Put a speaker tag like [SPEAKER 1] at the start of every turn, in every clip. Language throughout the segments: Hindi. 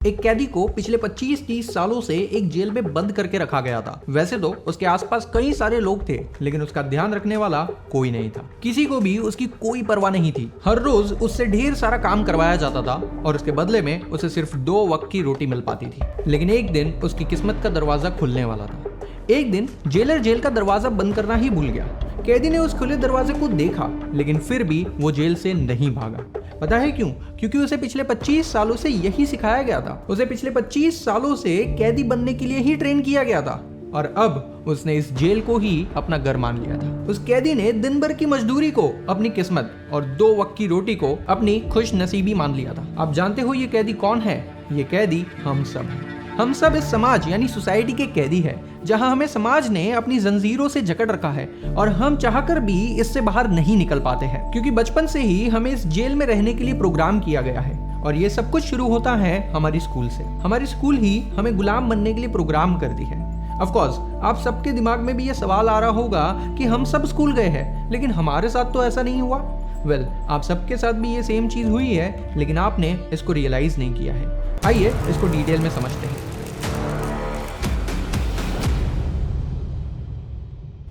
[SPEAKER 1] एक कैदी को पिछले 25-30 सालों से एक जेल में बंद करके रखा गया था। वैसे तो उसके आसपास कई सारे लोग थे, लेकिन उसका ध्यान रखने वाला कोई नहीं था। किसी को भी उसकी कोई परवाह नहीं थी। हर रोज उससे ढेर सारा काम करवाया जाता था और उसके बदले में उसे सिर्फ 2 वक्त की रोटी मिल पाती थी। लेकिन एक दिन उसकी किस्मत का दरवाजा खुलने वाला था। एक दिन जेलर जेल का दरवाजा बंद करना ही भूल गया। कैदी ने उस खुले दरवाजे को देखा, लेकिन फिर भी वो जेल से नहीं भागा। पता है क्यों? क्योंकि उसे पिछले 25 सालों से यही सिखाया गया था। उसे पिछले 25 सालों से कैदी बनने के लिए ही ट्रेन किया गया था और अब उसने इस जेल को ही अपना घर मान लिया था। उस कैदी ने दिन भर की मजदूरी को अपनी किस्मत और 2 वक्त की रोटी को अपनी खुश नसीबी मान लिया था। आप जानते हो ये कैदी कौन है? ये कैदी हम सब हैं। हम सब इस समाज यानी सोसाइटी के कैदी है, जहां हमें समाज ने अपनी जंजीरों से जकड़ रखा है और हम चाहकर भी इससे बाहर नहीं निकल पाते हैं, क्योंकि बचपन से ही हमें इस जेल में रहने के लिए प्रोग्राम किया गया है। और ये सब कुछ शुरू होता है हमारी स्कूल से। हमारी स्कूल ही हमें गुलाम बनने के लिए प्रोग्राम करती है। ऑफ कोर्स आप सबके दिमाग में भी ये सवाल आ रहा होगा कि हम सब स्कूल गए हैं, लेकिन हमारे साथ तो ऐसा नहीं हुआ। वेल, आप सबके साथ भी ये सेम चीज हुई है, लेकिन आपने इसको रियलाइज नहीं किया है। आइए इसको डिटेल में समझते हैं।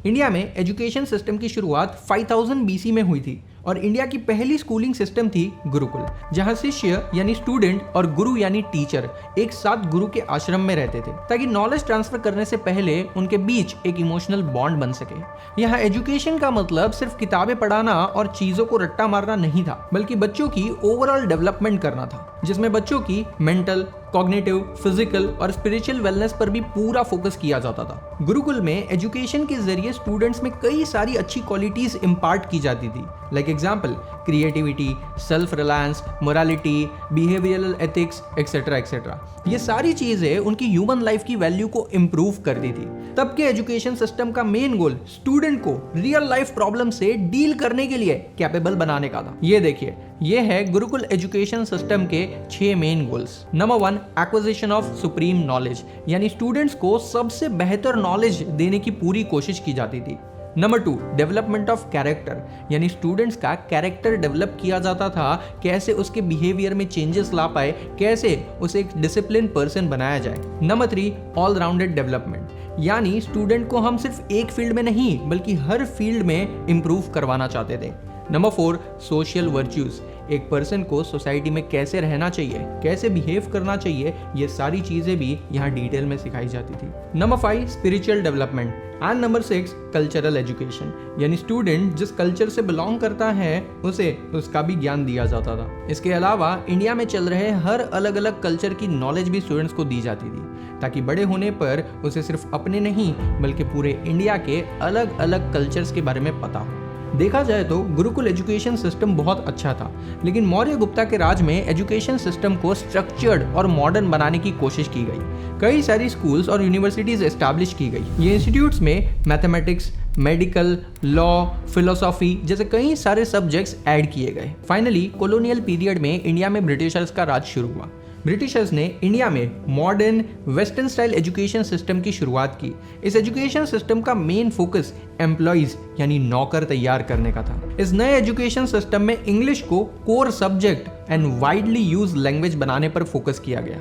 [SPEAKER 1] इंडिया में एजुकेशन सिस्टम की शुरुआत 5000 BC में हुई थी और इंडिया की पहली स्कूलिंग सिस्टम थी गुरुकुल, जहां शिष्य यानी स्टूडेंट और गुरु यानी टीचर एक साथ गुरु के आश्रम में रहते थे, ताकि नॉलेज ट्रांसफर करने से पहले उनके बीच एक इमोशनल बॉन्ड बन सके। यहाँ एजुकेशन का मतलब सिर्फ किताबें पढ़ाना और चीजों को रट्टा मारना नहीं था, बल्कि बच्चों की ओवरऑल डेवलपमेंट करना था, जिसमें बच्चों की मेंटल, कॉग्निटिव, फिजिकल और स्पिरिचुअल वेलनेस पर भी पूरा फोकस किया जाता था। गुरुकुल में एजुकेशन के जरिए स्टूडेंट्स में कई सारी अच्छी क्वालिटीज इम्पार्ट की जाती थी, like example creativity, self reliance, morality, behavioural ethics etcetera etcetera. ये सारी चीजें उनकी ह्यूमन लाइफ की वैल्यू को इम्प्रूव करती थी। तब के एजुकेशन सिस्टम का मेन गोल स्टूडेंट को रियल लाइफ प्रॉब्लम से डील करने के लिए कैपेबल बनाने का था। ये देखिए, ये है गुरुकुल एजुकेशन सिस्टम के 6 main goals. Number 1, acquisition of supreme knowledge, यानी स्टूडेंट्स को सबसे बेहतर नॉलेज देने की पूरी कोशिश की जाती थी। नंबर 2, डेवलपमेंट ऑफ कैरेक्टर, यानी स्टूडेंट्स का कैरेक्टर डेवलप किया जाता था, कैसे उसके बिहेवियर में चेंजेस ला पाए, कैसे उसे एक डिसिप्लिन पर्सन बनाया जाए। नंबर 3, ऑल राउंडेड डेवलपमेंट, यानी स्टूडेंट को हम सिर्फ एक फील्ड में नहीं बल्कि हर फील्ड में इंप्रूव करवाना चाहते थे। नंबर 4, सोशल वर्च्यूज, एक पर्सन को सोसाइटी में कैसे रहना चाहिए, कैसे बिहेव करना चाहिए, ये सारी चीजें भी यहाँ डिटेल में सिखाई जाती थी। Number 5, spiritual development and number 6, cultural education, यानी स्टूडेंट जिस कल्चर से बिलोंग करता है उसे उसका भी ज्ञान दिया जाता था। इसके अलावा इंडिया में चल रहे हर अलग अलग कल्चर की नॉलेज भी स्टूडेंट्स को दी जाती थी, ताकि बड़े होने पर उसे सिर्फ अपने नहीं बल्कि पूरे इंडिया के अलग अलग कल्चर्स के बारे में पता हो। देखा जाए तो गुरुकुल एजुकेशन सिस्टम बहुत अच्छा था, लेकिन मौर्य गुप्ता के राज में एजुकेशन सिस्टम को स्ट्रक्चर्ड और मॉडर्न बनाने की कोशिश की गई। कई सारी स्कूल्स और यूनिवर्सिटीज एस्टैब्लिश की गई। ये इंस्टीट्यूट्स में मैथमेटिक्स, मेडिकल, लॉ, फिलोसॉफी जैसे कई सारे सब्जेक्ट्स ऐड किए गए। फाइनली कॉलोनियल पीरियड में इंडिया में ब्रिटिशर्स का राज शुरू हुआ। ब्रिटिशर्स ने इंडिया में modern western style education system की शुरुआत की। इस एजुकेशन सिस्टम का मेन फोकस एम्प्लॉइज यानी नौकर तैयार करने का था। इस नए एजुकेशन सिस्टम में इंग्लिश को core subject and widely use language बनाने पर फोकस किया गया,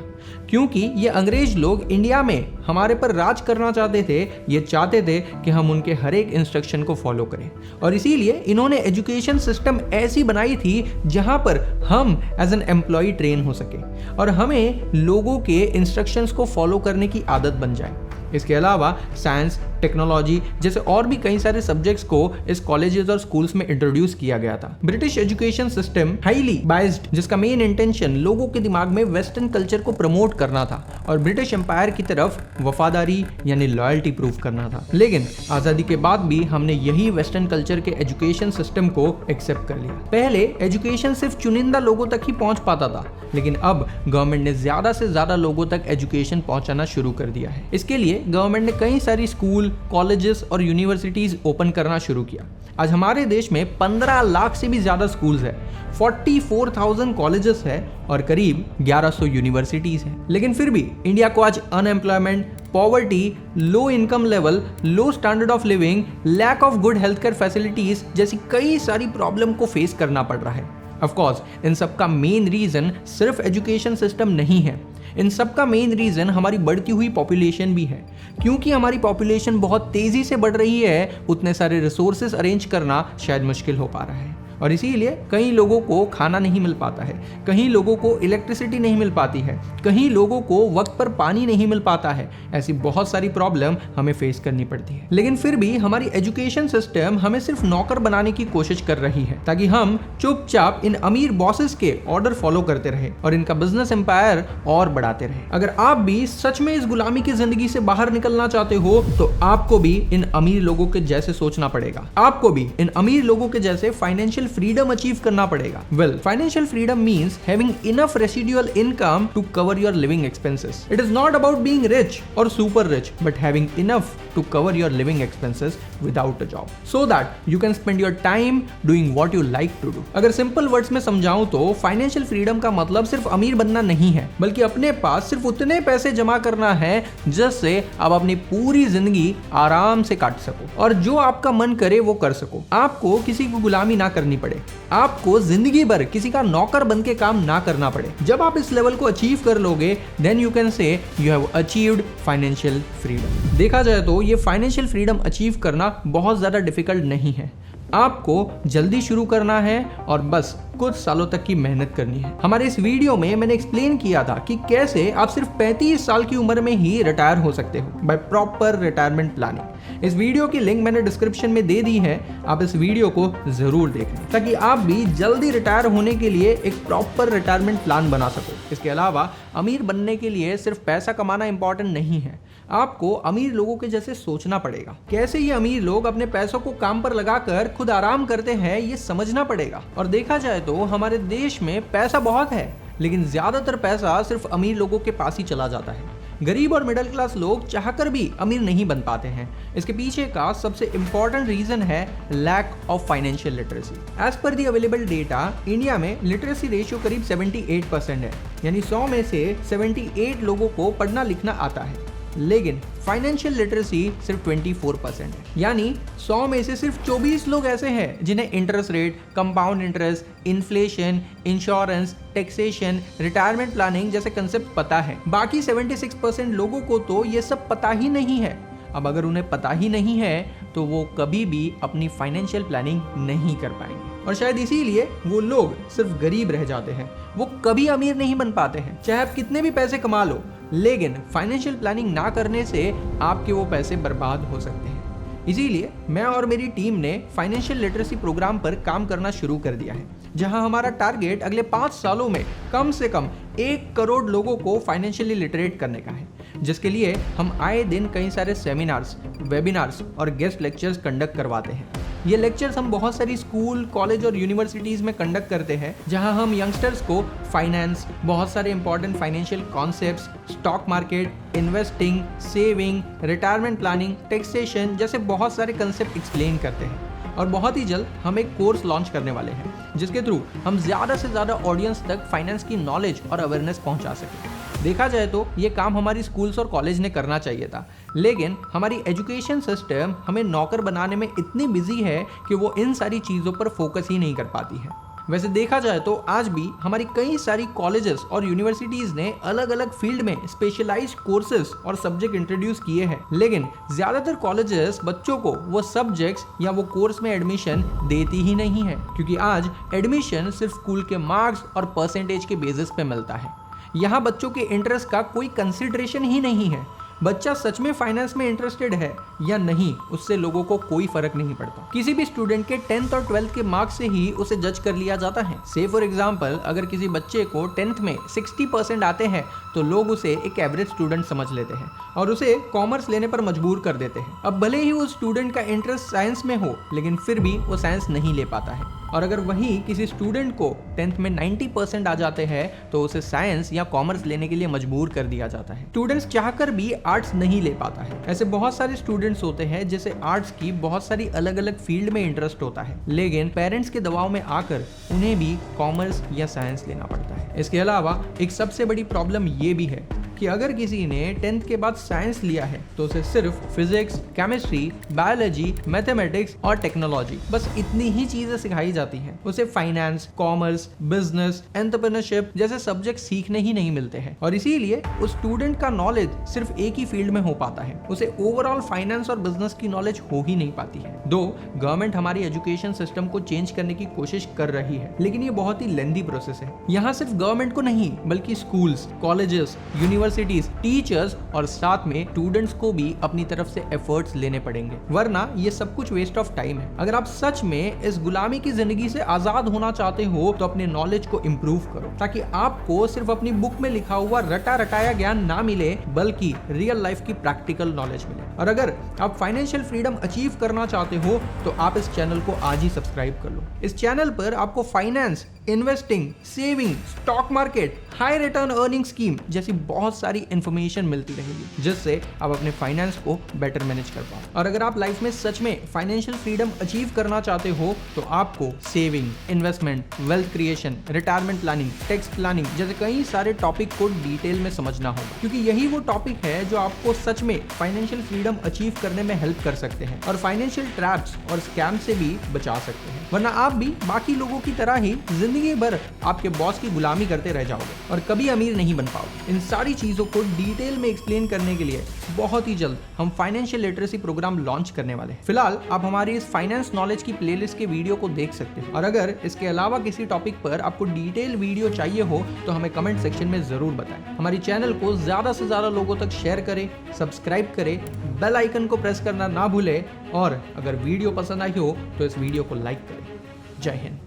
[SPEAKER 1] क्योंकि ये अंग्रेज लोग इंडिया में हमारे पर राज करना चाहते थे। ये चाहते थे कि हम उनके हर एक इंस्ट्रक्शन को फॉलो करें, और इसीलिए इन्होंने एजुकेशन सिस्टम ऐसी बनाई थी जहां पर हम एज एन एम्प्लॉय ट्रेन हो सके और हमें लोगों के इंस्ट्रक्शंस को फॉलो करने की आदत बन जाए। इसके अलावा साइंस, टेक्नोलॉजी जैसे और भी कई सारे सब्जेक्ट्स को इस कॉलेजेस और स्कूल्स में इंट्रोड्यूस किया गया था। British education system highly biased, जिसका मेन इंटेंशन लोगों के दिमाग में वेस्टर्न कल्चर को प्रमोट करना था और ब्रिटिश एम्पायर की तरफ वफादारी यानी लॉयल्टी प्रूव करना था। लेकिन आजादी के बाद भी हमने यही वेस्टर्न कल्चर के एजुकेशन सिस्टम को एक्सेप्ट कर लिया। पहले एजुकेशन सिर्फ चुनिंदा लोगों तक ही पहुंच पाता था, लेकिन अब गवर्नमेंट ने ज्यादा से ज्यादा लोगों तक एजुकेशन पहुंचाना शुरू कर दिया है। इसके लिए गवर्नमेंट ने कई सारी स्कूल, कॉलेजेस और यूनिवर्सिटीज ओपन करना शुरू किया। आज हमारे देश में 15 लाख से भी ज्यादा स्कूल्स है, 44,000 कॉलेजेस है और करीब 1100 यूनिवर्सिटीज है। लेकिन फिर भी इंडिया को आज unemployment, poverty, low income level, low standard of living, lack of good health care facilities जैसी कई सारी प्रॉब्लम को फेस करना पड़ रहा है। ऑफ कोर्स इन सब का मेन रीजन सिर्फ एजुकेशन सिस्टम नहीं है, इन सब का मेन रीजन हमारी बढ़ती हुई पॉपुलेशन भी है। क्योंकि हमारी पॉपुलेशन बहुत तेजी से बढ़ रही है, उतने सारे रिसोर्सेज अरेंज करना शायद मुश्किल हो पा रहा है और इसीलिए कई लोगों को खाना नहीं मिल पाता है, कहीं लोगों को इलेक्ट्रिसिटी नहीं मिल पाती है, कहीं लोगों को वक्त पर पानी नहीं मिल पाता है। ऐसी बहुत सारी प्रॉब्लम हमें फेस करनी पड़ती है। लेकिन फिर भी हमारी एजुकेशन सिस्टम हमें सिर्फ नौकर बनाने की कोशिश कर रही है ताकि हम चुपचाप इन अमीर बॉसेस के ऑर्डर फॉलो करते रहे और इनका बिजनेस एम्पायर और बढ़ाते रहे। अगर आप भी सच में इस गुलामी की जिंदगी से बाहर निकलना चाहते हो तो आपको भी इन अमीर लोगों के जैसे सोचना पड़ेगा। आपको भी इन अमीर लोगों के जैसे फाइनेंशियल freedom अचीव करना पड़ेगा। Well, financial freedom means having enough residual income to cover your living expenses. It is not about being rich or super rich, but having enough to cover your living expenses without a job, so that you can spend your time doing what you like to do. अगर सिंपल वर्ड्स में समझाऊं तो फाइनेंशियल फ्रीडम का मतलब सिर्फ अमीर बनना नहीं है, बल्कि अपने पास सिर्फ उतने पैसे जमा करना है जिससे आप अपनी पूरी जिंदगी आराम से काट सको और जो आपका मन करे वो कर सको। आपको किसी को गुलामी ना करनी पड़े, आपको जिंदगी भर किसी का नौकर बन के काम ना करना पड़े। जब आप इस लेवल को अचीव कर लोगे then you can say you have achieved financial freedom. देखा जाए तो ये फाइनेंशियल फ्रीडम अचीव करना बहुत ज्यादा डिफिकल्ट नहीं है। आपको जल्दी शुरू करना है और बस कुछ सालों तक की मेहनत करनी है। हमारे इस वीडियो में मैंने एक्सप्लेन किया था कि कैसे आप सिर्फ 35 साल की उम्र में ही रिटायर हो सकते हो बाय प्रॉपर रिटायरमेंट प्लानिंग। इस वीडियो की लिंक मैंने डिस्क्रिप्शन में दे दी है, आप इस वीडियो को जरूर देखें ताकि आप भी जल्दी रिटायर होने के लिए एक प्रॉपर रिटायरमेंट प्लान बना सको। इसके अलावा अमीर बनने के लिए सिर्फ पैसा कमाना इंपॉर्टेंट नहीं है, आपको अमीर लोगों के जैसे सोचना पड़ेगा। कैसे ये अमीर लोग अपने पैसों को काम पर लगाकर खुद आराम करते हैं ये समझना पड़ेगा। और देखा जाए तो हमारे देश में पैसा बहुत है, लेकिन ज्यादातर पैसा सिर्फ अमीर लोगों के पास ही चला जाता है। गरीब और मिडिल क्लास लोग चाहकर भी अमीर नहीं बन पाते हैं। इसके पीछे का सबसे इंपॉर्टेंट रीजन है lack of financial literacy. As per the available data India में लिटरेसी रेशियो करीब 78% है, यानी 100 में से 78 लोगों को पढ़ना लिखना आता है, लेकिन फाइनेंशियल लिटरेसी सिर्फ 24% है। यानी 100 में से सिर्फ 24 लोग ऐसे हैं जिन्हें interest rate, compound interest, inflation, insurance, taxation, retirement planning जैसे कंसेप्ट पता है। बाकी 76% लोगों को तो ये सब पता ही नहीं है। अब अगर उन्हें पता ही नहीं है तो वो कभी भी अपनी फाइनेंशियल प्लानिंग नहीं कर पाएंगे और शायद इसीलिए वो लोग सिर्फ गरीब रह जाते हैं, वो कभी अमीर नहीं बन पाते हैं। चाहे आप कितने भी पैसे कमा लो, लेकिन फाइनेंशियल प्लानिंग ना करने से आपके वो पैसे बर्बाद हो सकते हैं। इसीलिए मैं और मेरी टीम ने फाइनेंशियल लिटरेसी प्रोग्राम पर काम करना शुरू कर दिया है, जहां हमारा टारगेट अगले 5 सालों में कम से कम 1 करोड़ लोगों को फाइनेंशियली लिटरेट करने का है, जिसके लिए हम आए दिन कई सारे सेमिनार्स, वेबिनार्स और गेस्ट लेक्चर्स कंडक्ट करवाते हैं। ये लेक्चर्स हम बहुत सारी स्कूल, कॉलेज और यूनिवर्सिटीज़ में कंडक्ट करते हैं, जहां हम यंगस्टर्स को फाइनेंस, बहुत सारे important financial concepts, stock market, investing, saving, retirement planning, taxation जैसे बहुत सारे कंसेप्ट एक्सप्लेन करते हैं। और बहुत ही जल्द हम एक कोर्स लॉन्च करने वाले हैं, जिसके थ्रू हम ज़्यादा से ज़्यादा ऑडियंस तक फाइनेंस की नॉलेज और अवेयरनेस पहुंचा सकें। देखा जाए तो ये काम हमारी स्कूल्स और कॉलेज ने करना चाहिए था, लेकिन हमारी एजुकेशन सिस्टम हमें नौकर बनाने में इतनी बिजी है कि वो इन सारी चीज़ों पर फोकस ही नहीं कर पाती है। वैसे देखा जाए तो आज भी हमारी कई सारी कॉलेजेस और यूनिवर्सिटीज़ ने अलग अलग फील्ड में स्पेशलाइज्ड कोर्सेज और सब्जेक्ट इंट्रोड्यूस किए हैं, लेकिन ज़्यादातर कॉलेजेस बच्चों को वो सब्जेक्ट्स या वो कोर्स में एडमिशन देती ही नहीं है, क्योंकि आज एडमिशन सिर्फ स्कूल के मार्क्स और परसेंटेज के बेसिस पे मिलता है। यहाँ बच्चों के इंटरेस्ट का कोई कंसिडरेशन ही नहीं है। बच्चा सच में फाइनेंस में इंटरेस्टेड है या नहीं, उससे लोगों को कोई फर्क नहीं पड़ता। किसी भी स्टूडेंट के 10th और 12th के मार्क्स से ही उसे जज कर लिया जाता है। से फॉर एग्जांपल, अगर किसी बच्चे को 10th में 60% आते हैं तो लोग उसे एक एवरेज स्टूडेंट समझ लेते हैं और उसे कॉमर्स लेने पर मजबूर कर देते हैं। अब भले ही उस स्टूडेंट का इंटरेस्ट साइंस में हो, लेकिन फिर भी वो साइंस नहीं ले पाता है। और अगर वहीं किसी स्टूडेंट को 10th में 90% आ जाते हैं तो उसे साइंस या कॉमर्स लेने के लिए मजबूर कर दिया जाता है। स्टूडेंट्स चाहकर भी आर्ट्स नहीं ले पाता है। ऐसे बहुत सारे स्टूडेंट्स होते हैं जिसे आर्ट्स की बहुत सारी अलग अलग फील्ड में इंटरेस्ट होता है, लेकिन पेरेंट्स के दबाव में आकर उन्हें भी कॉमर्स या साइंस लेना पड़ता है। इसके अलावा एक सबसे बड़ी प्रॉब्लम ये भी है कि अगर किसी ने 10th के बाद साइंस लिया है तो उसे सिर्फ फिजिक्स, केमिस्ट्री, बायोलॉजी, मैथमेटिक्स और टेक्नोलॉजी बस इतनी ही चीजें सिखाई जाती हैं। उसे फाइनेंस, कॉमर्स, बिजनेस, एंटरप्रेन्योरशिप जैसे सब्जेक्ट सीखने ही नहीं मिलते हैं और इसीलिए उस स्टूडेंट का नॉलेज सिर्फ एक ही फील्ड में हो पाता है, उसे ओवरऑल फाइनेंस और बिजनेस की नॉलेज हो ही नहीं पाती है। दो गवर्नमेंट हमारी एजुकेशन सिस्टम को चेंज करने की कोशिश कर रही है, लेकिन ये बहुत ही लेंथी प्रोसेस है। यहाँ सिर्फ गवर्नमेंट को नहीं बल्कि स्कूल्स, कॉलेजेस, यूनिवर्सिटीज, टीचर्स और साथ में स्टूडेंट्स को भी अपनी तरफ से एफर्ट्स लेने पड़ेंगे, वरना ये सब कुछ वेस्ट ऑफ टाइम है। अगर आप सच में इस गुलामी की जिंदगी से आजाद होना चाहते हो तो अपने नॉलेज को इंप्रूव करो, ताकि आपको सिर्फ अपनी बुक में लिखा हुआ रटा रटाया ज्ञान ना मिले बल्कि रियल लाइफ की प्रैक्टिकल नॉलेज मिले। और अगर आप फाइनेंशियल फ्रीडम अचीव करना चाहते हो तो आप इस चैनल को आज ही सब्सक्राइब कर लो। इस चैनल पर आपको finance, investing, saving, stock market, high return earning scheme जैसी बहुत सारी इंफॉर्मेशन मिलती रहेगी, जिससे आप अपने फाइनेंस को बेटर मैनेज कर पाओ। और अगर आप लाइफ में सच में फाइनेंशियल फ्रीडम अचीव करना चाहते हो तो आपको saving, investment, wealth creation, retirement planning, tax planning जैसे कई सारे टॉपिक को डिटेल में समझना होगा, क्योंकि यही वो टॉपिक है जो आपको सच में फाइनेंशियल फ्रीडम अचीव करने में हेल्प कर सकते हैं और फाइनेंशियल ट्रैप्स और स्कैम से भी बचा सकते हैं, वरना आप भी बाकी लोगों की तरह ही जिंदगी भर आपके बॉस की गुलामी करते रह जाओगे और कभी अमीर नहीं बन पाओगे। इन सारी चीजों को डिटेल में एक्सप्लेन करने के लिए बहुत ही जल्द हम फाइनेंशियल लिटरेसी प्रोग्राम लॉन्च करने वाले हैं। फिलहाल आप हमारी इस फाइनेंस नॉलेज की प्लेलिस्ट के वीडियो को देख सकते हैं और अगर इसके अलावा किसी टॉपिक पर आपको डिटेल वीडियो चाहिए हो तो हमें कमेंट सेक्शन में जरूर बताएं। हमारी चैनल को ज्यादा से ज्यादा लोगों तक शेयर करें, सब्सक्राइब करें, बेल आइकन को प्रेस करना ना भूलें और अगर वीडियो पसंद आई हो तो इस वीडियो को लाइक करें। जय हिंद।